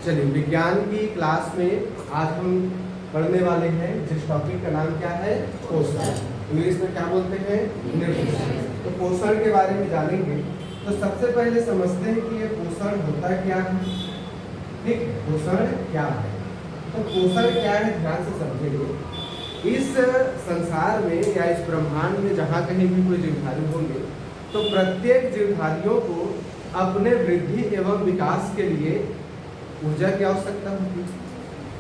चलिए, विज्ञान की क्लास में आज हम पढ़ने वाले हैं जिस टॉपिक का नाम क्या है, पोषण। इंग्लिश में क्या बोलते हैं, न्यूट्रिशन। तो पोषण के बारे में जानेंगे। तो सबसे पहले समझते हैं कि ये पोषण होता क्या है। ठीक है, पोषण क्या है। तो पोषण क्या है, ध्यान से समझेंगे। इस संसार में या इस ब्रह्मांड में जहाँ कहीं भी कोई जीवधारी होंगे तो प्रत्येक जीवधारियों को अपने वृद्धि एवं विकास के लिए ऊर्जा की आवश्यकता होती है।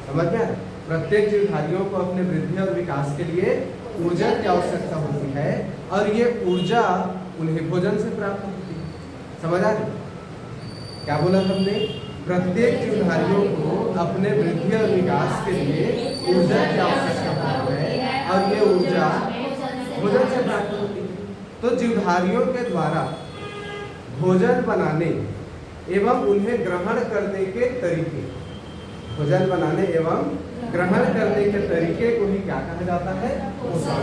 समझ में आ रहा है? प्रत्येक जीवधारियों को अपने वृद्धि और विकास के लिए ऊर्जा की आवश्यकता होती है और ये ऊर्जा उन्हें भोजन से प्राप्त होती है। समझ आ रही? क्या बोला हमने? प्रत्येक जीवधारियों को अपने वृद्धि और विकास के लिए ऊर्जा की आवश्यकता होती है और ये ऊर्जा भोजन से प्राप्त होती है। तो जीवधारियों के द्वारा भोजन बनाने एवं उन्हें ग्रहण करने के तरीके, भोजन बनाने एवं ग्रहण करने के तरीके को ही क्या कहा जाता है, पोषण।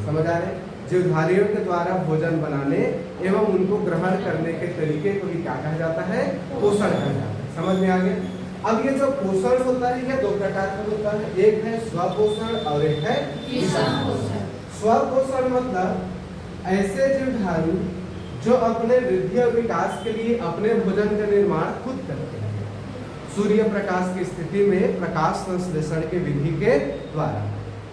समझ आ रहे? जीवधारियों के द्वारा भोजन बनाने एवं उनको ग्रहण करने के तरीके को ही क्या कहा जाता है, पोषण कहा जाता है। समझ में आ गया? अब ये जो पोषण होता है ये दो प्रकार का होता है, एक है स्वपोषण और एक है विषम पोषण। स्वपोषण मतलब ऐसे जीवधारी जो अपने वृद्धि और विकास के लिए अपने भोजन का निर्माण खुद करते हैं, सूर्य प्रकाश की स्थिति में प्रकाश संश्लेषण के विधि के द्वारा।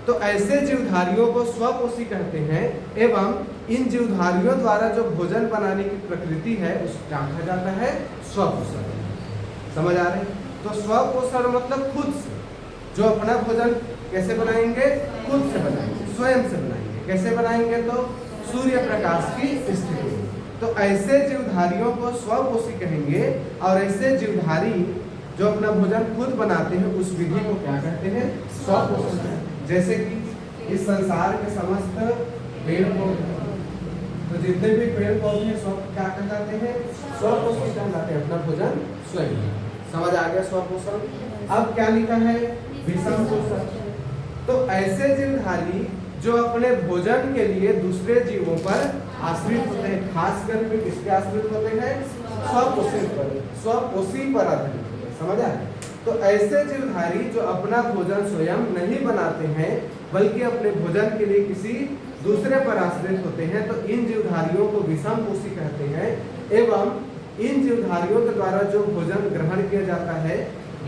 तो ऐसे जीवधारियों को स्वपोषी कहते हैं एवं इन जीवधारियों द्वारा जो भोजन बनाने की प्रकृति है उसको क्या कहा जाता है, स्वपोषण। समझ आ रहे? तो स्वपोषण मतलब खुद से, जो अपना भोजन कैसे बनाएंगे, खुद से बनाएंगे, स्वयं से बनाएंगे। कैसे बनाएंगे? तो सूर्य प्रकाश की स्थिति। तो ऐसे जीवधारियों को स्वपोषी कहेंगे और ऐसे जीवधारी जो अपना भोजन खुद बनाते हैं उस विधि को क्या कहते हैं, स्वपोषण। जैसे कि इस संसार के समस्त पेड़ पौधे, तो जितने भी पेड़ पौधे सब क्या कहलाते हैं, स्वपोषी कहलाते हैं, अपना भोजन स्वयं। समझ आ गया स्वपोषण? अब क्या लिखा है, विषम पोषण। तो ऐसे जीवधारी जो अपने भोजन के लिए दूसरे जीवों पर आश्रित होते हैं, खासकर के किसके आश्रित होते हैं, स्वपोषी पर, स्वपोषी पर आधारित होते हैं। समझ आए? तो ऐसे जीवधारी जो अपना भोजन स्वयं नहीं बनाते हैं बल्कि अपने भोजन के लिए किसी दूसरे पर आश्रित होते हैं, तो इन जीवधारियों को विषम पोषी कहते हैं एवं इन जीवधारियों के द्वारा जो भोजन ग्रहण किया जाता है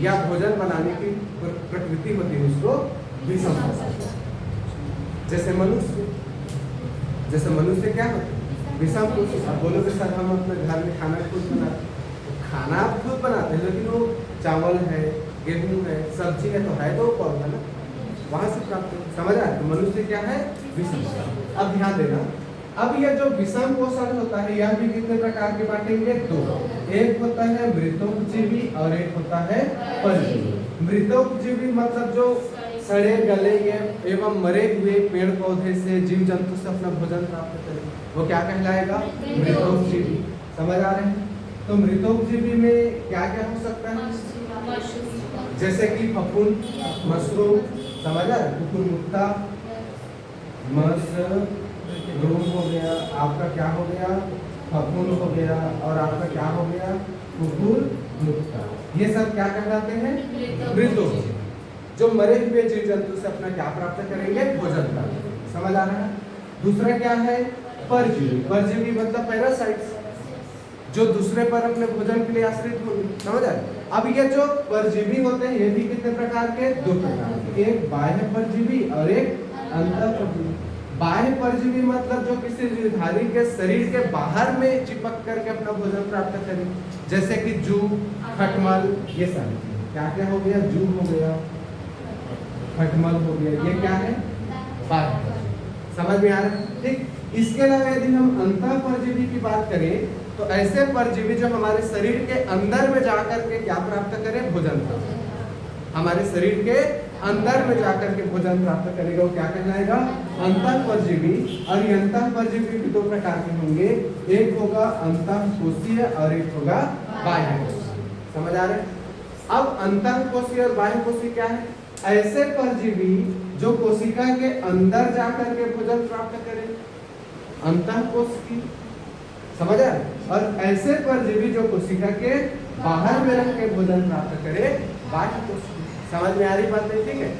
या भोजन बनाने की प्रकृति होती है उसको विषम पोषी। जैसे मनुष्य क्या होता है, विषम पोषी। अब बोलो कि सर हम अपने घर में खाना खुद बनाते हैं, खाना आप खुद बनाते हैं लेकिन वो चावल है, गेहूं है, सब्जी है, तो पौधा ना, वहां से प्राप्त है। समझ आए? तो मनुष्य क्या है, विषम पोषण। अब ध्यान देना, अब यह जो विषम पोषण होता है यह भी कितने प्रकार के बांटेंगे, दो। एक होता है मृतोपजीवी और एक होता है परजीवी। मृतोपजीवी मतलब जो सड़े गले एवं मरे हुए पेड़ पौधे से, जीव जंतु से अपना भोजन प्राप्त करें, वो क्या कहलाएगा, मृतोपजीवी। समझ आ रहे हैं? तो मृतोपजीवी में क्या क्या हो सकता है, जैसे कि फफूंद, मशरूम, समझ आ रहे, कुकुरमुत्ता, मशरूम हो गया, आपका क्या हो गया, फफूंद हो गया, और आपका क्या हो गया, कुकुरमुत्ता। ये सब क्या कहलाते हैं, मृतोपजीवी, जो मरे हुए जीव जंतु से अपना क्या प्राप्त करेंगे, भोजन प्राप्त। समझ आ रहा है? दूसरा क्या है, परजीवी। परजीवी मतलब पैरासाइट्स, जो दूसरे पर अपने भोजन के लिए आश्रित होंगे। समझ आ रहे? अब ये जो परजीवी होते हैं ये भी कितने प्रकार के, दो प्रकार के, एक बाह्य परजीवी और एक अंतः परजीवी। बाह्य परजीवी मतलब जो किसी जीवधारी के शरीर के बाहर में चिपक करके अपना भोजन प्राप्त करें, जैसे कि जू, खटमल, ये सारी क्या क्या हो गया, जू हो गया, खटमल हो गया, ये क्या है, बाह्य। समझ में आ रहा है? ठीक। इसके अलावा यदि हम अंतः परजीवी की बात करें तो ऐसे परजीवी जो हमारे शरीर के अंदर में जाकर के क्या प्राप्त करें, भोजन प्राप्त, हमारे शरीर के अंदर में जाकर के भोजन प्राप्त करेगा, वो क्या कहलाएगा, अंतः परजीवी। और ये अंतः परजीवी भी दो प्रकार के होंगे, एक होगा अंतःकोशीय और एक होगा बाह्यकोशीय। समझ आ रहे? अब अंतःकोशीय और बाह्यकोशीय क्या है, ऐसे परजीवी जो कोशिका के अंदर जाकर के भोजन प्राप्त करें, अंतःकोश की। समझ आए? और ऐसे परजीवी जो कोशिका के बाहर में रह के भोजन प्राप्त करे बाह्य कोशिकी। समझ में आ रही बात है? ठीक है।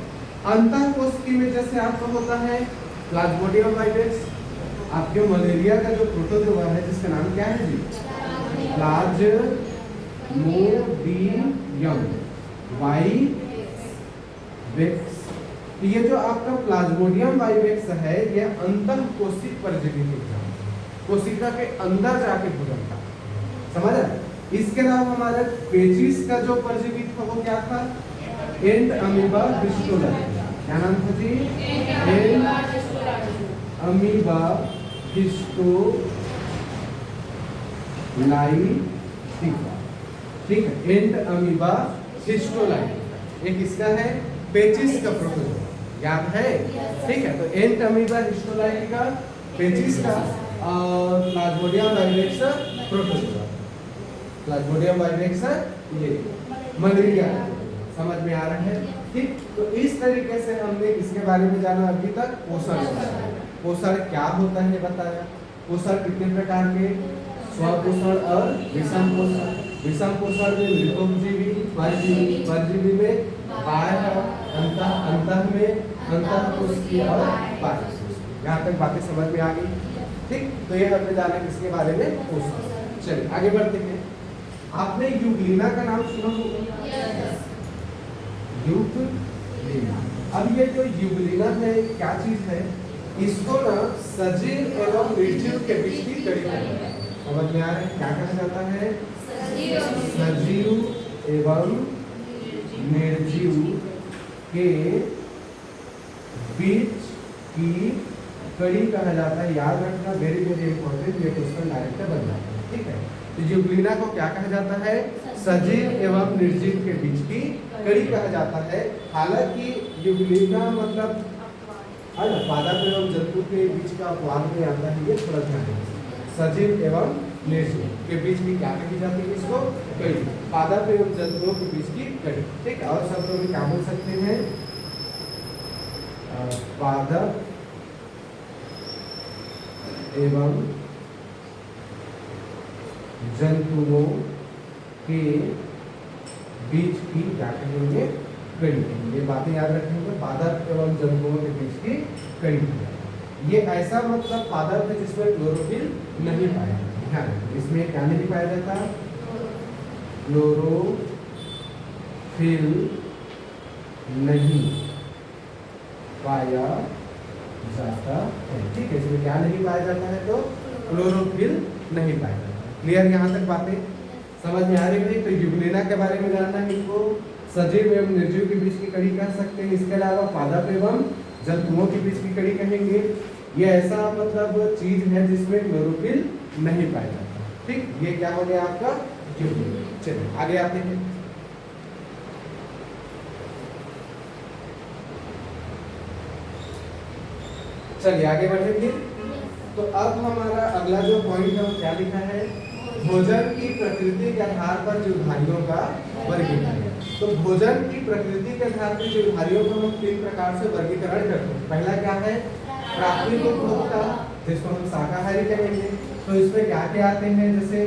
अंतः कोशिकी में जैसे आपका होता है प्लाज्मोडियम वाइवेक्स, आपके मलेरिया का जो प्रोटोजोआ है जिसका नाम क्या है जी? Plasmodium vivax. ये जो आपका प्लाज्मोडियम वाइवेक्स है ये अंतः कोशिक परजीवी के कोशिका के अंदर जाके भोजन था। समझ रहे? इसके अलावा हमारा पेचिस का जो परजीवी था वो क्या था? एंड अमीबा हिस्टोलाई। क्या नाम था जी? And amoeba histolytica. ठीक है, एंड अमीबा हिस्टोलाइटिका एक इसका है पेचिस का प्रोटोजोआ, याद है? ठीक है, तो एंड अमीबा हिस्टोलाइटिका पेचिस का और Plasmodium vivax protozoa. Plasmodium vivax ये मलेरिया। समझ में आ रहा है? ठीक, तो इस तरीके से हमने इसके बारे में जाना अभी तक। पोषण, पोषण क्या होता है बताया। पोषण कितने प्रकार के? स्वपोषण और विषम पोषण। विषम पोषण में मृतोपजीवी, परजीवी, परजीवी में बाह्य, अंतः में अंतःकोशिकीय और बाह्य। यहाँ तक बातें समझ में आ गई? ठीक, तो ये हमने जाना किसके बारे में? पोषण। चलिए आगे बढ़ते हैं। आपने यूग्लिना का नाम सुना होगा? यूग्लिना। अब ये जो यूग्लिना है क्या चीज है? इसको ना सजीव एवं निर्जीव के बीच की कड़ी कहते हैं। समझ में आ रहा है? क्या कहा जाता है? सजीव एवं निर्जीव के बीच की कड़ी कहा जाता है। याद रखना, वेरी वेरी इंपॉर्टेंट, ये क्वेश्चन डायरेक्ट बन जाता है। ठीक है, तो यूग्लिना को क्या कहा जाता है? सजीव एवं निर्जीव के बीच की कड़ी कहा जाता है। हालांकि यूग्लिना मतलब पादप एवं जंतु के बीच का अपवाद में आता है, ये थोड़ा ध्यान रखिए। सजीव एवं निर्जीव के बीच की क्या कही जाती है? इसको कड़ी। पादप एवं जंतुओं के बीच की कड़ी। ठीक है, और शब्दों में क्या बोल सकते हैं? पादप एवं जंतुओं के बीच की क्या कहेंगे? कड़ी। ये बातें याद रखेंगे। पादप एवं जंतुओं के बीच की कड़ी। ये ऐसा मतलब पादप है जिसमें क्लोरोफिल नहीं पाया जाता। इसमें क्या नहीं पाया जाता? क्लोरोफिल नहीं पाया जाता है। ठीक है, इसमें क्या नहीं पाया जाता है? तो क्लोरोफिल नहीं पाया जाता। क्लियर? यहाँ तक बातें समझ में आ रही है? तो यूग्लिना के बारे में जानना है। इनको सजीव एवं निर्जीव के बीच की कड़ी कह सकते हैं। इसके अलावा पादप एवं जंतुओं के बीच की कड़ी कहेंगे। ये ऐसा मतलब चीज है जिसमें क्लोरोफिल नहीं पाया जाता। ठीक, ये क्या हो गया आपका? यूग्लिना। चलिए आगे आते हैं। चलिए आगे बढ़ेंगे। तो अब हमारा अगला जो पॉइंट है वो क्या लिखा है? भोजन की प्रकृति के आधार पर जीवधारियों का वर्गीकरण। तो भोजन की प्रकृति के आधार पर जीवधारियों को हम 3 प्रकार से वर्गीकरण करते हैं। पहला क्या है? प्राथमिक उपभोक्ता, जिसको हम शाकाहारी कहेंगे। तो इसमें क्या क्या आते हैं? जैसे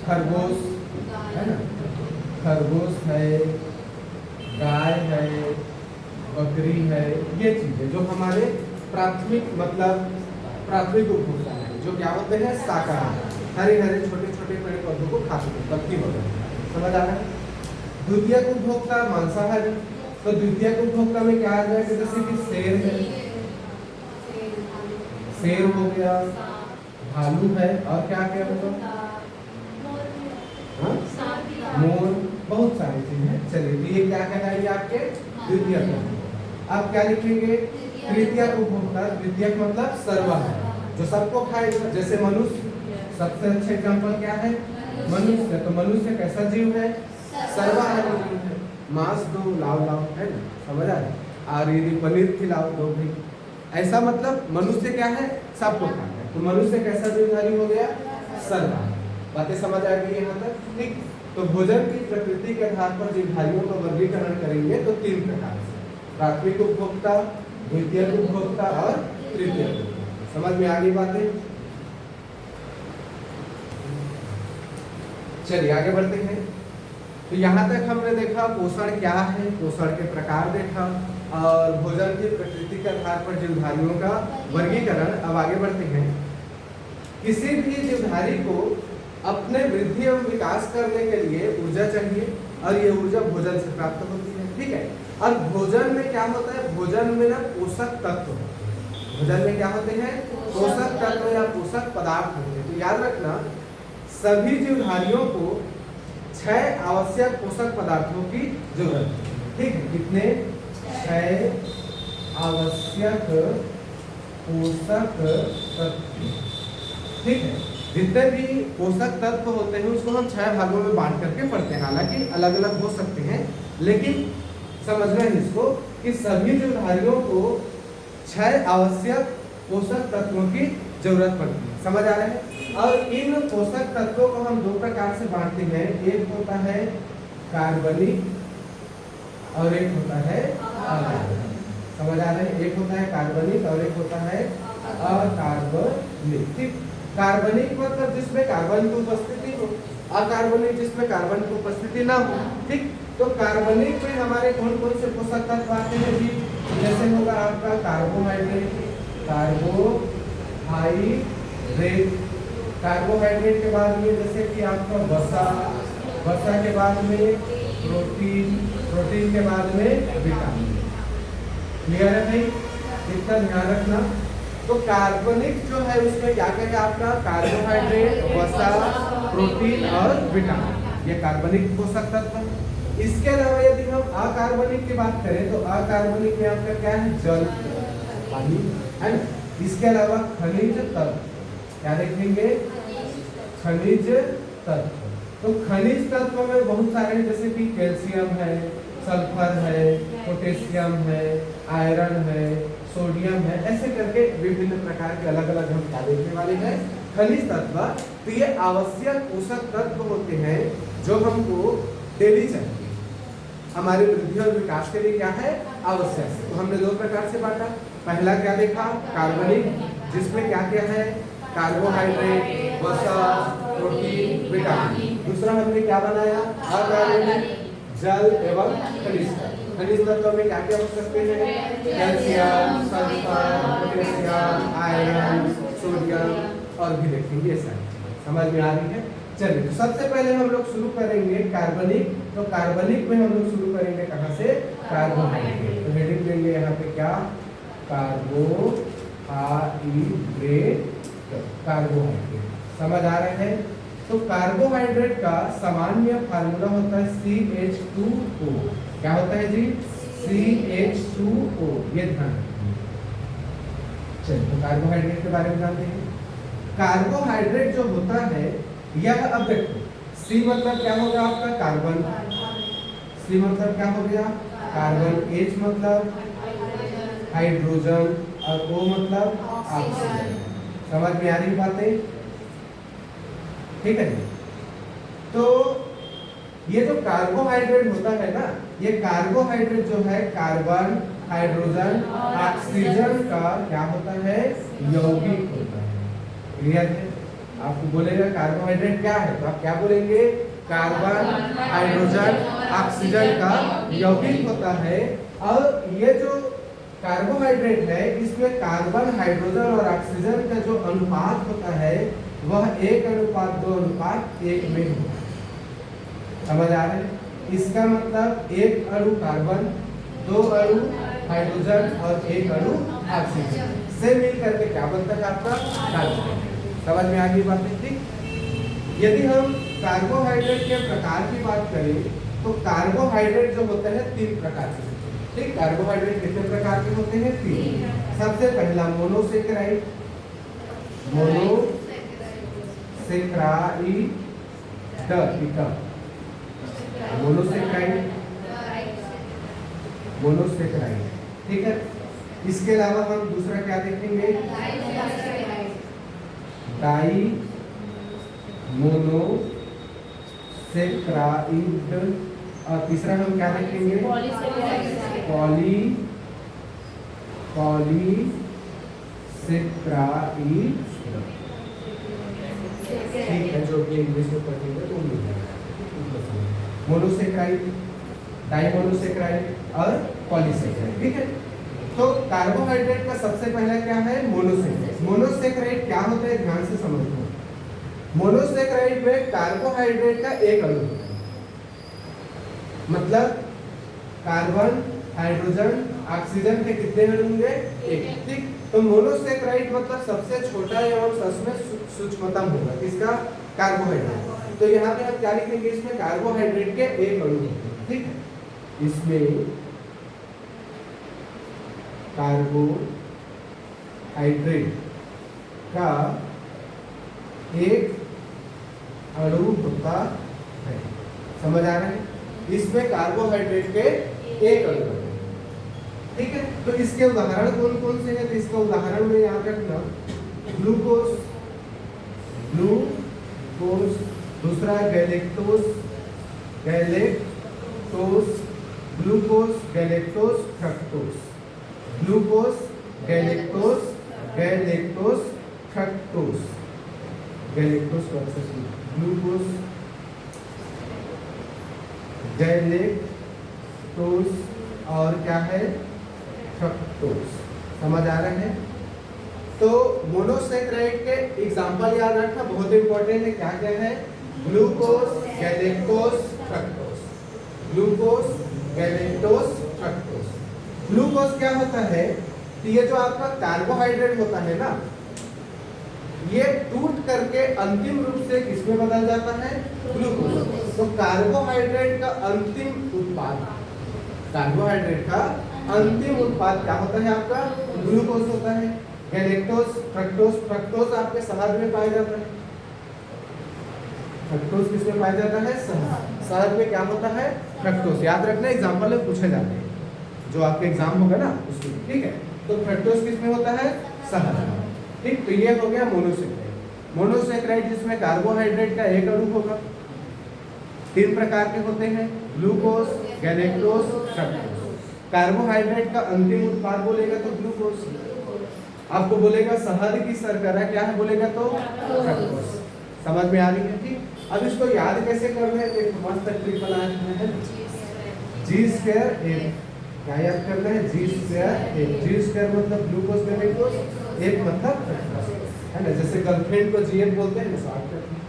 खरगोश है ना, खरगोश है, गाय है, बकरी है, ये चीजें जो हमारे प्राथमिक मतलब प्राथमिक उपभोक्ता है, जो क्या होते हैं? शाकाहारी। हरे हरे छोटे छोटे पेड़ पौधों को खाते हैं, पत्ती वगैरह। समझ आ रहा है? द्वितीयक उपभोक्ता मांसाहारी। तो द्वितीयक उपभोक्ता में क्या आ जाएगा? जैसे कि शेर है, शेर हो गया, भालू है, और क्या क्या होगा? मोर, बहुत सारी चीजें हैं। चलिए, तो ये क्या कहलाएंगे आपके? द्वितीयक। अब क्या लिखेंगे? तृतीयक उपभोक्ता। तृतीयक मतलब सर्वाहारी, जो सबको खाएगा। जैसे मनुष्य, सबसे अच्छा एग्जाम्पल क्या है? मनुष्य। तो मनुष्य कैसा जीव है? सर्वाहारी जीव है। मांस दो, लाओ लाओ, है ना? समझ आ रहा है? और यदि पनीर खिलाओ दो भाई, ऐसा मतलब मनुष्य क्या है? सबको खाता है। तो मनुष्य कैसा जीवधारी हो गया? सर्वाहारी। बातें समझ आ गई यहाँ तक? ठीक, तो भोजन की प्रकृति के आधार पर जीवधारियों का वर्गीकरण करेंगे तो 3 प्रकार से: प्राथमिक उपभोक्ता, द्वितीयक उपभोक्ता और तृतीयक उपभोक्ता। समझ में आ गई बातें? चलिए आगे बढ़ते हैं। तो यहाँ तक हमने देखा पोषण क्या है, पोषण के प्रकार देखा और भोजन की प्रकृति के आधार पर जीवधारियों का वर्गीकरण। अब आगे बढ़ते हैं। किसी भी जीवधारी को अपने वृद्धि एवं विकास करने के लिए ऊर्जा चाहिए और ये ऊर्जा भोजन से प्राप्त होती है। ठीक है। और भोजन में क्या होता है, भोजन में ना पोषक तत्व, भोजन में क्या होते हैं, पोषक तत्व या पोषक पदार्थ होते हैं। तो याद रखना सभी जीवधारियों को 6 आवश्यक पोषक पदार्थों की जरूरत है। ठीक है, कितने, 6 आवश्यक पोषक तत्व। ठीक है, जितने भी पोषक तत्व होते हैं उसको हम 6 भागों में बांट करके पढ़ते हैं। हालांकि अलग अलग हो सकते हैं, लेकिन समझना है इसको कि सभी जीवधारियों को 6 आवश्यक पोषक तत्वों की जरूरत पड़ती है। समझ आ रहा है। और इन पोषक तत्वों को हम 2 प्रकार से बांटते हैं। एक होता है कार्बनिक और एक होता है अकार्बनिक। समझ आ रहा है। एक होता है कार्बनिक और एक होता है अकार्बनिक। ठीक, कार्बनिक मतलब जिसमें कार्बन की उपस्थिति हो, अकार्बनिक जिसमें कार्बन की उपस्थिति ना हो। ठीक, तो कार्बनिक में हमारे कौन कौन से पोषक तत्व आते हैं जी, जैसे होगा आपका कार्बोहाइड्रेट, कार्बोहाइड्रेट के बाद में जैसे कि आपका वसा के बाद में प्रोटीन के बाद में विटामिन। क्लियर है भाई, इतना ध्यान रखना। तो कार्बनिक जो है उसमें क्या क्या है आपका, कार्बोहाइड्रेट, वसा, प्रोटीन और विटामिन, ये कार्बनिक पोषक तत्व है। इसके अलावा यदि हम अकार्बनिक की बात करें तो अकार्बनिक में आपका क्या है, जल, पानी है ना। इसके अलावा खनिज तत्व, क्या देखेंगे, खनिज तत्व। तो खनिज तत्व में बहुत सारे जैसे कि कैल्शियम है, सल्फर है, पोटेशियम है, आयरन है, सोडियम है, ऐसे करके विभिन्न प्रकार के अलग अलग हम क्या देखने वाले हैं, खनिज तत्व। तो ये आवश्यक पोषक तत्व होते हैं जो हमको डेली चाहिए हमारे वृद्धि और विकास के लिए, क्या है, आवश्यक। तो हमने 2 प्रकार से बांटा। पहला क्या देखा, कार्बनिक, जिसमें क्या क्या है, कार्बोहाइड्रेट, वसा, प्रोटीन, विटामिन। दूसरा हमने क्या बनाया, अकार्बनिक, जल एवं खनिज तत्व। खनिज तत्व में क्या क्या हो सकते हैं, calcium, sulphur, potassium, iron, sodium और भी देखेंगे। ऐसा समझ में आ रही है। चलिए, तो सबसे पहले हम लोग शुरू करेंगे कार्बनिक। तो कार्बनिक में हम लोग शुरू करेंगे कहाँ से, कार्बोहाइड्रेट। तो हेडिंग देंगे यहाँ पे क्या, कार्बोहाइड्रेट। समझ आ रहे हैं। तो कार्बोहाइड्रेट का सामान्य फार्मूला होता है CH2O। क्या होता है जी, CH2O, ये ध्यान रखिए। चलिए, तो कार्बोहाइड्रेट के बारे में जानते हैं। कार्बोहाइड्रेट जो होता है यह, अब देखो, C मतलब क्या होगा आपका, कार्बन। C मतलब क्या हो गया, कार्बन। H मतलब हाइड्रोजन और O मतलब ऑक्सीजन। समझ में आ रही बातें, ठीक है। तो ये जो कार्बोहाइड्रेट होता है ना, ये कार्बोहाइड्रेट जो है कार्बन, हाइड्रोजन, ऑक्सीजन का क्या होता है, यौगिक होता है। क्लियर है। आपको बोलेगा कार्बोहाइड्रेट क्या है, तो आप क्या बोलेंगे, कार्बन, हाइड्रोजन, ऑक्सीजन का यौगिक होता है। और ये जो कार्बोहाइड्रेट है इसमें कार्बन, हाइड्रोजन और ऑक्सीजन का जो अनुपात होता है वह 1:2:1 में होता है। समझ आ रहे हैं। इसका मतलब 1 अणु कार्बन, 2 अणु हाइड्रोजन और 1 अणु ऑक्सीजन से मिल करके क्या बनता है आपका, कार्बोहाइड्रेट। समझ में आ गई बातें, ठीक। यदि हम कार्बोहाइड्रेट के प्रकार की बात करें तो कार्बोहाइड्रेट जो होते हैं 3 प्रकार के, ठीक। कार्बोहाइड्रेट कितने प्रकार के होते हैं, 3। सबसे पहला मोनोसेकेराइड, मोनोसेकेराइड, ठीक है। इसके अलावा हम दूसरा क्या देखेंगे, डाई मोनोसेकेराइड। और तीसरा हम क्या देखेंगे, पॉलीसेकेराइड। ठीक है, जो कि इंग्लिश में पढ़ेंगे वो मिल जाएगा। मोनोसेक्राइड, डाइमोनोसेक्राइड और पॉलीसेक्राइड। ठीक है, तो कार्बोहाइड्रेट का सबसे पहला क्या है? मोनोसेक्राइड। मोनोसेक्राइड क्या होता है ध्यान से समझो। मोनोसेक्राइड में कार्बोहाइड्रेट का एक अणु होता है, मतलब कार्बन, हाइड्रोजन, ऑक्सीजन के कितने अणु होंगे? एक। ठीक, तो मोनोसेक्राइड मतलब सबसे छोटा एवं सबसे सूक्ष्मतम होगा किसका? कार्बोहाइड्रेट। तो यहाँ पे हम क्या लिखेंगे? इसमें कार्बोहाइड्रेट के एक अणु होते हैं। ठीक है, इसमें कार्बोहाइड्रेट का एक अणु होता है। समझ आ रहा है? इसमें कार्बोहाइड्रेट के एक अणु होते हैं। ठीक है, तो इसके उदाहरण कौन कौन से हैं? तो इसका उदाहरण में याद रखना, ग्लूकोज, ग्लूकोज, दूसरा galactose, galactose, glucose, galactose, fructose, glucose, galactose, galactose, fructose, galactose को अच्छे से, ग्लूकोज, गैलेक्टोज और क्या है? फ्रक्टोज। समझ आ रहे हैं? तो मोनोसेक्राइड के एग्जांपल याद रखना, बहुत इंपॉर्टेंट है। क्या क्या है? Glucose, galactose, fructose, glucose, galactose, fructose. Glucose क्या होता है? तो ये जो आपका कार्बोहाइड्रेट होता है ना, ये टूट करके अंतिम रूप से किसमें बदल जाता है? ग्लूकोज। तो कार्बोहाइड्रेट का अंतिम उत्पाद, कार्बोहाइड्रेट का अंतिम उत्पाद क्या होता है? आपका ग्लूकोज होता है। गैलेक्टोज, फ्रक्टोज, फ्रक्टोज आपके शहद में पाया जाता है। फ्रक्टोज किसमें पाया जाता है? शहद। शहद में क्या होता है? फ्रक्टोज। याद रखना, एग्जाम्पल में पूछे जाते हैं, जो आपके एग्जाम होगा ना उसमें। ठीक है, तो फ्रक्टोज किसमें होता है? शहद। ठीक, तो ये हो गया मोनोसेक्राइड। मोनोसेक्राइड जिसमें कार्बोहाइड्रेट का एक अणु होगा। तीन प्रकार के होते हैं, ग्लूकोज, गैलेक्टोज, फ्रक्टोज। कार्बोहाइड्रेट का अंतिम उत्पाद बोलेगा तो ग्लूकोज, आपको बोलेगा शहद की शर्करा क्या है बोलेगा तो फ्रक्टोज। समझ में आ रही है? ठीक, अब इसको याद कैसे करना है? एक मस्त ट्रिक बनाया है, जी स्क्वायर एफ। क्या याद करना है? जी स्क्वायर एफ। जी स्क्वायर मतलब ग्लूकोज, गैलेक्टोज, एफ मतलब फ्रक्टोज, है ना? जैसे गर्लफ्रेंड को जीएफ बोलते हैं ना, शॉर्टकट में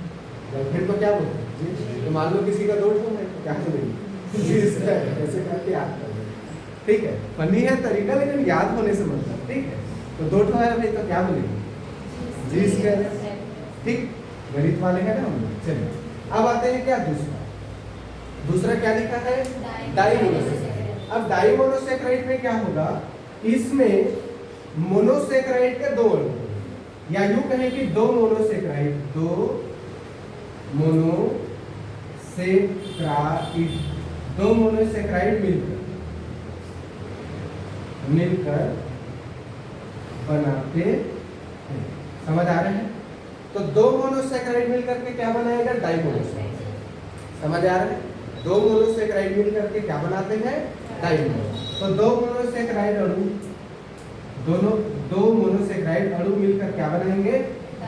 गर्लफ्रेंड को क्या बोलते हैं? जी। तो मान लो किसी का दो ठो है तो क्या बोलेंगे? जी स्क्वायर, ऐसे करके याद कर लेंगे। ठीक है, फनी है तरीका लेकिन याद होने से मतलब। ठीक है, तो दो ठो है भाई तो क्या बोलेंगे? जी स्क्वायर। ठीक, गणित वाले हैं ना हम लोग। चलिए अब आते हैं क्या दूसरा। दूसरा क्या लिखा है? डाइमोनोसेक्राइड। अब डाइमोनोसेक्राइड में क्या होगा? इसमें मोनोसेक्राइड के दो अणु, या यूं कहें कि दो मोनोसेक्राइड, दो मोनोसेक्राइड, दो मोनोसेक्राइड मिलकर बनाते हैं। समझ आ रहे हैं? तो दो मोनोसेक्राइड मिलकर के क्या बनाएगा? डाइमोनोसेक्राइड। समझ आ रहा है? दो मोनोसेक्राइड मिलकर के क्या बनाते हैं? डाइमोनोसेक्राइड। तो दो मोनोसेक्राइड अणु, दोनों दो मोनोसेक्राइड अणु मिलकर क्या बनाएंगे?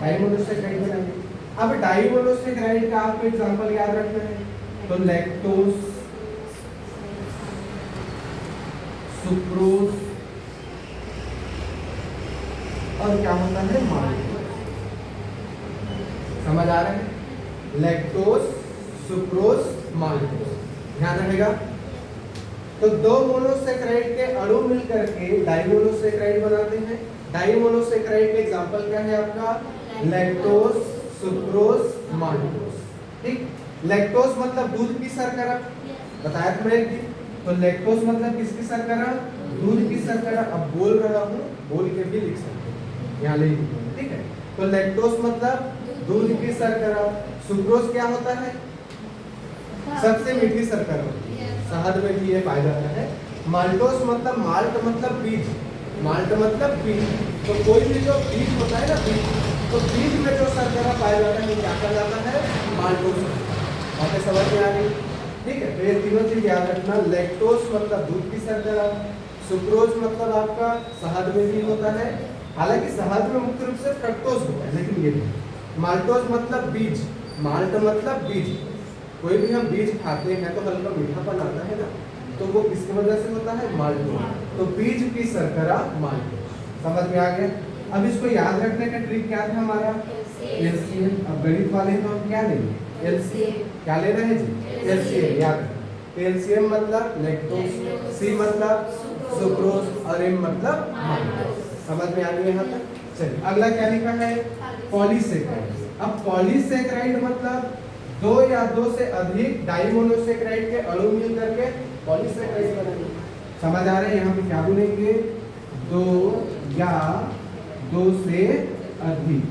डाइमोनोसेक्राइड बनाएंगे। अब डाइमोनोसेक्राइड का आपको एग्जांपल याद रखना है, तो लैक्टोज, सुक्रोज और क्या होता है? माल्टोज। समझ आ रहा है? Lactose, sucrose, maltose. ध्यान रहेगा। तो दो मोनोसेक्राइड के अणु मिलकर के डाइमोनोसेक्राइड बनाते हैं। डाइमोनोसेक्राइड के एग्जांपल क्या है आपका? Lactose, sucrose, maltose. ठीक, लैक्टोज मतलब दूध की शर्करा, बताया था मैंने। तो लैक्टोज मतलब किसकी शर्करा? दूध की शर्करा। अब बोल रहा हूँ, बोल के भी लिख सकते हैं, यहाँ ले। ठीक है, तो लैक्टोज मतलब दूध की शर्करा। सुक्रोज क्या होता है? सबसे मीठी शर्करा होती है, शहद में भी ये पाया जाता है। माल्टोज मतलब, माल्ट मतलब बीज, माल्ट मतलब बीज। तो कोई भी जो बीज होता है ना, बीज, तो बीज में जो शर्करा पाया जाता है वो क्या कहलाता है? माल्टोज। बातें समझ में आ गई? ठीक है, तो ये तीनों चीज याद रखना। लैक्टोज मतलब दूध की शर्करा, सुक्रोज मतलब आपका शहद में भी होता है, हालांकि शहद में मुख्य रूप से फ्रक्टोज होता है, लेकिन ये भी। माल्टोज मतलब बीज, माल्ट मतलब बीज, कोई भी हम बीज खाते हैं तो हल्का मीठापन आता है ना, तो वो किसकी वजह से होता है? माल्टोज। तो बीज की शर्करा माल्टोज। समझ में आ गया? अब इसको याद रखने का ट्रिक क्या था हमारा? एलसीएम। अब गणित वाले हैं तो हम क्या लेंगे? एलसीएम। क्या ले रहे हैं जी? एलसीएम। याद रखें, एलसीएम मतलब लैक्टोज, सी मतलब सुक्रोज और एम मतलब माल्टोज। समझ में आ गया यहाँ तक? चलिए अगला क्या लिखा है? पॉलीसेकेराइड। अब पॉलीसेकेराइड मतलब दो या दो से अधिक डाइमोनोसेकेराइड के अणु मिल करके पॉलीसेकेराइड बनेंगे। समझ आ रहा है? यहाँ पे क्या बोलेंगे? दो या दो से अधिक,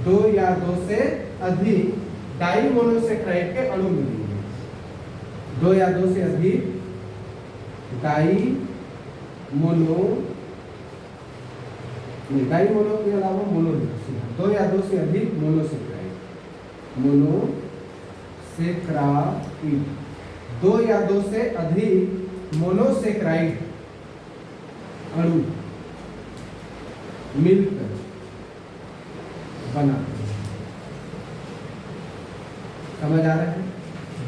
दो या दो से अधिक डाइमोनोसेकेराइड के अणु मिलेंगे। दो या दो से अधिक डाइमोनो के अलावा मोनो, दो या दो से अधिक मोनोसेकेराइड, मोनोसेकेराइड, दो या दो से अधिक मोनोसेकेराइड अणु मिलकर बनाते हैं। समझ आ रहा है?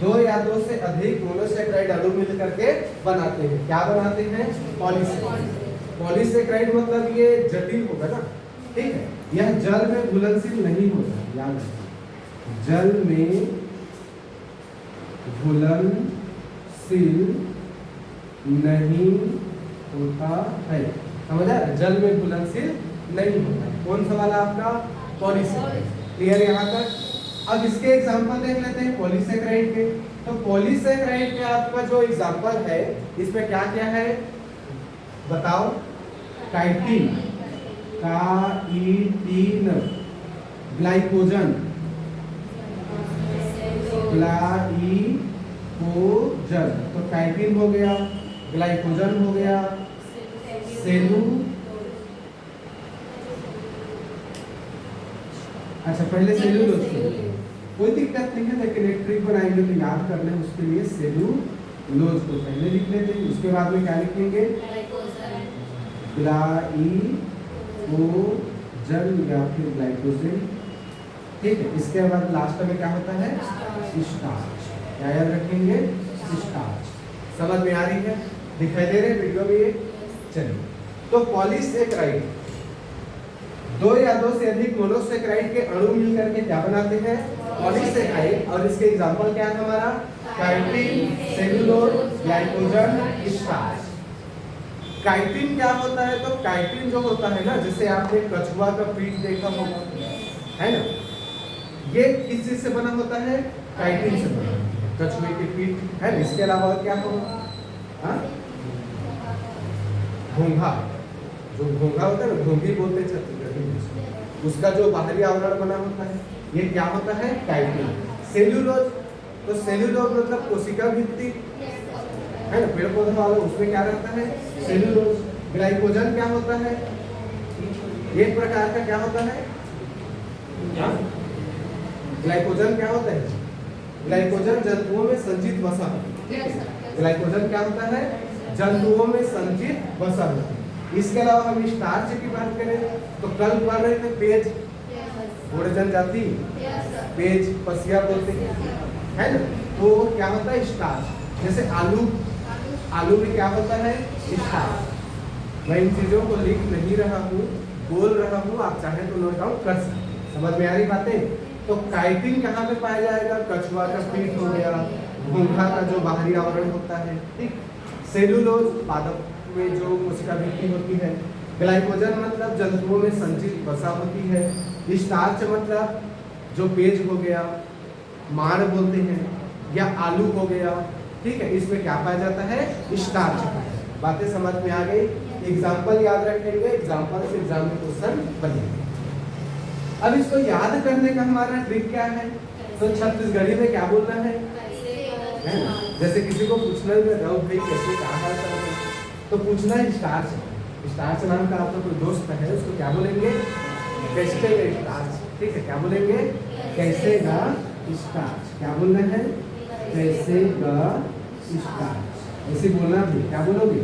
दो या दो से अधिक मोनोसेकेराइड अणु मिल करके बनाते हैं। क्या बनाते हैं? पॉलीसेकेराइड। पॉलीसेकेराइड मतलब ये जटिल होगा ना, ठीक है? यह जल में घुलनशील नहीं होता, याद रखिए, जल में घुलनशील नहीं होता है। समझ आ रहा है? जल में घुलनशील नहीं होता है। कौन सा वाला आपका? पॉलीसेकेराइड। क्लियर यहाँ तक? अब इसके एग्जांपल देख लेते हैं पॉलीसेकेराइड के। तो पॉलीसेकेराइड के आपका जो एग्जांपल है इसमें क्या क्या है बताओ? काइटिन, काइटिन, ग्लाइकोजन, ग्लाइकोजन, तो काइटिन हो गया, ग्लाइकोजन हो गया, सेलू, अच्छा पहले सेलुलोज, कोई दिक्कत नहीं है, लेकिन एक ट्रिक बनाएंगे तो याद कर लें, उसके लिए सेलुलोज को पहले लिख लेते हैं, उसके बाद में क्या लिखेंगे? ग्लाइकोजन या फिर ग्लाइकोजन, ठीक है? इसके बाद लास्ट में क्या होता है? स्टार्च। क्या याद रखेंगे? स्टार्च। समझ में आ रही है? दिखाई दे रहे वीडियो में ये? चलिए, तो पॉलीसेकेराइड दो या दो से अधिक मोनोसेकेराइड के अणु मिल करके क्या बनाते हैं? पॉलीसेकेराइड। और इसके एग्जांपल क्या है हमारा? Chitin, cellulose, glycogen, starch. Chitin क्या होता है? तो काइटिन जो होता है ना, जैसे आपने कछुआ का पीठ देखा होगा, है ना? ये किस चीज से बना होता है? काइटिन से बना, कछुए की पीठ है। इसके अलावा क्या होगा? घोंघा, जो घोंघा होता है ना, घोंघी बोलते हैं छत्तीसगढ़ी में, उसका जो बाहरी आवरण बना होता है ये क्या होता है? काइटिन। सेल्यूलोज, तो सेल्यूलोज मतलब कोशिका भित्ति है ना, पेड़ पौधे वाला, उसमें क्या रहता है? सेल्यूलोज। ग्लाइकोजन क्या होता है? एक प्रकार का क्या होता है? ग्लाइकोजन क्या होता है? ग्लाइकोजन जंतुओं में संचित वसा होती है। ग्लाइकोजन क्या होता है? जंतुओं में संचित वसा होती है। इसके अलावा हम स्टार्च की बात करें तो कल पढ़ रहे थे पेज, गुड़जन जाति, पेज पसिया बोलते हैं, है ना? तो क्या होता है? स्टार्च। जैसे आलू, आलू में क्या होता है? स्टार्च। मैं इन चीजों को लिख नहीं रहा हूँ, बोल रहा हूँ, आप चाहे तो नोट डाउन कर सकते हैं। समझ में आ रही बातें? तो काइटिन कहाँ पे पाया जाएगा? कछुआ का पीठ हो गया, घोंघा का जो बाहरी आवरण होता है, ठीक। सेलुलोज पादप में जो कोशिका भित्ति होती है। ग्लाइकोजन मतलब जंतुओं में संचित वसा होती है। स्टार्च मतलब जो पेज हो गया, माड़ बोलते हैं, या आलू हो गया, ठीक है? इसमें क्या पाया जाता है? स्टार्च। बातें समझ में आ गई? एग्जाम्पल याद रखेंगे, एग्जाम्पल से एग्जाम में क्वेश्चन बनेंगे। अब इसको याद करने का हमारा ट्रिक क्या है? तो छत्तीसगढ़ी में क्या बोलना है ना? जैसे किसी को पूछना है राहुल भाई कैसे क्या हाल चाल है, तो पूछना है स्टार्च। स्टार्च नाम का आपका कोई दोस्त है, उसको क्या बोलेंगे? कैसे स्टार्च, ठीक है? क्या बोलेंगे? कैसे गा स्टार्च। क्या बोलना है? कैसे गा स्टार्च। ऐसे बोलना भी, क्या बोलोगे?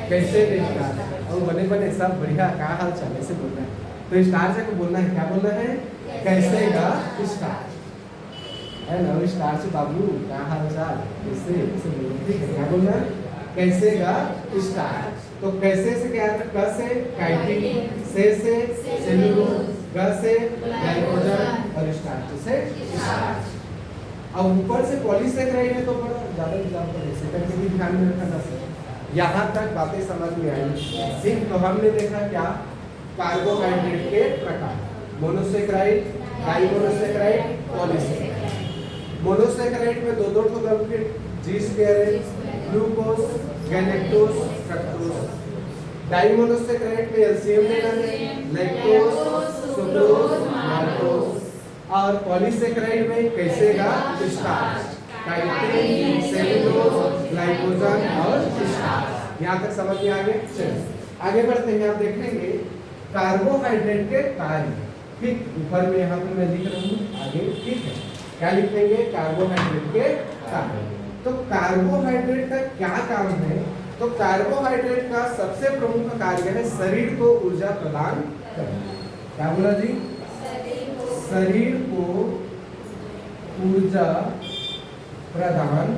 कैसे स्टार्च। और बने बने सब बढ़िया, क्या हाल चाल, ऐसे बोलना है। तो स्टार्च को बोलना है, क्या बोलना है? कैसे गा स्टार्च। है ना, स्टार्च बाबू क्या हाल चाल, कैसे ऐसे बोलो, ठीक है। क्या बोलना है, कैसे का स्टार्च। तो कैसे से क्या आता है, क से काइटिन, से सेल्यूलोज, ग से ग्लाइकोजन और स्टार्च से स्टार्च। अब ऊपर से पॉलीसेकेराइड है तो बड़ा ज्यादा एग्जांपल है, सेकंड के भी ध्यान में रखना सर। यहाँ तक बातें समझ में आई। ठीक, तो हमने देखा क्या, कार्बोहाइड्रेट के प्रकार, मोनोसेकेराइड, डाइमोनोसेकेराइड, पॉलीसेकेराइड। मोनोसेकेराइड में दो ठो ग्रुप, जी स्क्वायर, ग्लूकोज, गैलेक्टोज, फ्रक्टोज। डाइमोनोसेकेराइड में एलसीएम लेना है, लैक्टोज, सुक्रोज, माल्टोज। और पॉलीसेकेराइड में कैसे का स्टार्च, काइटिन, सेल्यूलोज, ग्लाइकोजन और स्टार्च। यहाँ तक समझ में आ गया। चलिए आगे बढ़ते हैं। आप देखेंगे कार्बोहाइड्रेट के कार्य, ठीक, ऊपर में यहाँ पे मैं लिख रहा हूँ आगे, ठीक है। क्या लिखेंगे, कार्बोहाइड्रेट के कार्य। तो कार्बोहाइड्रेट का क्या काम है, तो कार्बोहाइड्रेट का सबसे प्रमुख कार्य है शरीर को ऊर्जा प्रदान करना। क्या बोला जी, शरीर को ऊर्जा प्रदान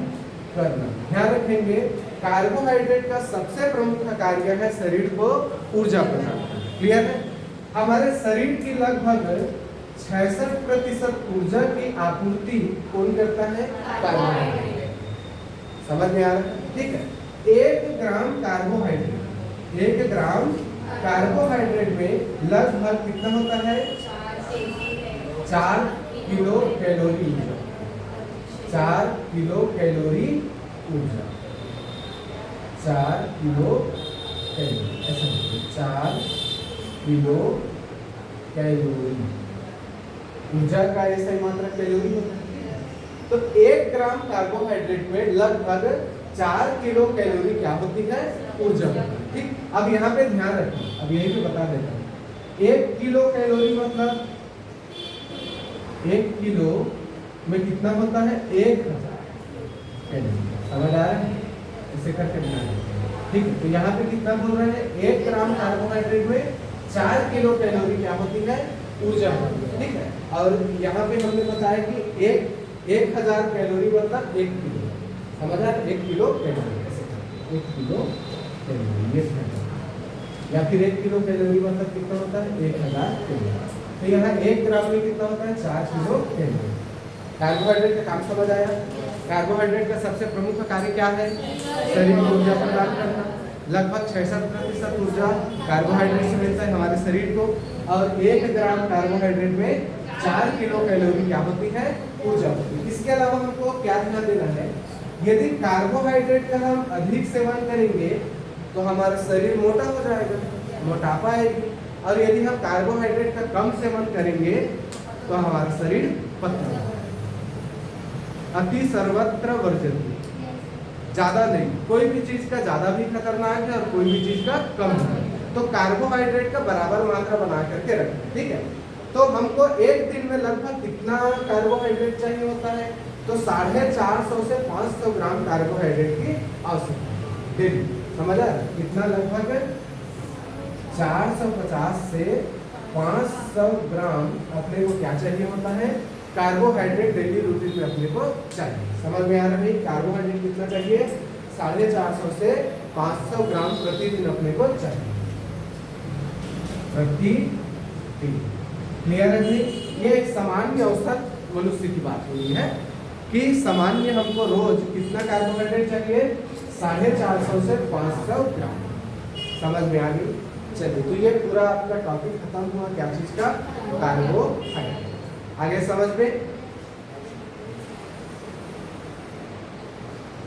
करना। ध्यान रखेंगे, कार्बोहाइड्रेट का सबसे प्रमुख कार्य है शरीर को ऊर्जा प्रदान करना। क्लियर है। हमारे शरीर की लगभग 66% ऊर्जा की आपूर्ति कौन करता है, कार्बोहाइड्रेट। समझ में आ रहा है, ठीक है। 1 ग्राम कार्बोहाइड्रेट, 1 ग्राम कार्बोहाइड्रेट में लगभग कितना होता है, 4 किलो कैलोरी ऊर्जा, 4 किलो कैलोरी ऊर्जा, 4 किलो कैलोरी, ऐसा 4 किलो कैलोरी ऊर्जा का ऐसा मात्रा कैलोरी होता है। तो 1 ग्राम कार्बोहाइड्रेट में लगभग 4 किलो कैलोरी क्या होती है, ऊर्जा होती है। ठीक, अब यहाँ पे ध्यान रखें, अब यही पे बता देता हूँ। 1 किलो कैलोरी मतलब 1 किलो में कितना होता है, 1000 कैलोरी। समझ आ रहा है, इसे करके ध्यान रखें। ठीक है, तो यहाँ पे कितना बोल रहे हैं, 1 ग्राम कार्बोहाइड्रेट में 4 किलो कैलोरी क्या होती है, ऊर्जा होती है। ठीक है, और यहाँ पे हमने बताया कि 1000 कैलोरी मतलब 1 किलो। समझ आ रहा है, 1 किलो कैलोरी, ऐसे 1 किलो कैलोरी, ये या फिर 1 किलो कैलोरी मतलब कितना होता है, 1000 कैलोरी। तो यहाँ 1 ग्राम में कितना होता है, 4 किलो कैलोरी। कार्बोहाइड्रेट का काम समझ आया। कार्बोहाइड्रेट का सबसे प्रमुख कार्य क्या है, शरीर को ऊर्जा प्रदान करना। लगभग 66% ऊर्जा कार्बोहाइड्रेट से मिलता है हमारे शरीर को, और 1 ग्राम कार्बोहाइड्रेट में 4 किलो कैलोरी क्या होती है, ऊर्जा होती है। इसके अलावा हमको क्या ध्यान देना है, यदि कार्बोहाइड्रेट का हम अधिक सेवन करेंगे तो हमारा शरीर मोटा हो जाएगा, मोटापा आएगी। और यदि हम कार्बोहाइड्रेट का कम सेवन करेंगे तो हमारा शरीर पतला हो जाएगा। अति सर्वत्र वर्जयति, ज्यादा नहीं, कोई भी चीज का ज्यादा भी खतरनाक है और कोई भी चीज का कम है। तो कार्बोहाइड्रेट का बराबर मात्रा बना करके रखें। ठीक है, तो हमको एक दिन में लगभग कितना कार्बोहाइड्रेट चाहिए होता है, तो 450 से 500 ग्राम कार्बोहाइड्रेट की आवश्यकता है डेली। समझ आ रहा है, कितना, लगभग 450 से 500 ग्राम अपने को क्या चाहिए होता है, कार्बोहाइड्रेट डेली रूटीन में अपने को चाहिए। समझ में आ रहा है, कार्बोहाइड्रेट कितना चाहिए, 450 से 500 ग्राम प्रतिदिन अपने को चाहिए, प्रतिदिन। क्लियर है जी। ये एक सामान्य औसत मनुष्य की बात हुई है कि सामान्य हमको रोज कितना कार्बोहाइड्रेट चाहिए, 450 से 500 ग्राम। समझ में आ गई। चलिए, तो ये पूरा आपका टॉपिक खत्म हुआ, क्या चीज का, कार्बोहाइड्रेट। आगे समझ में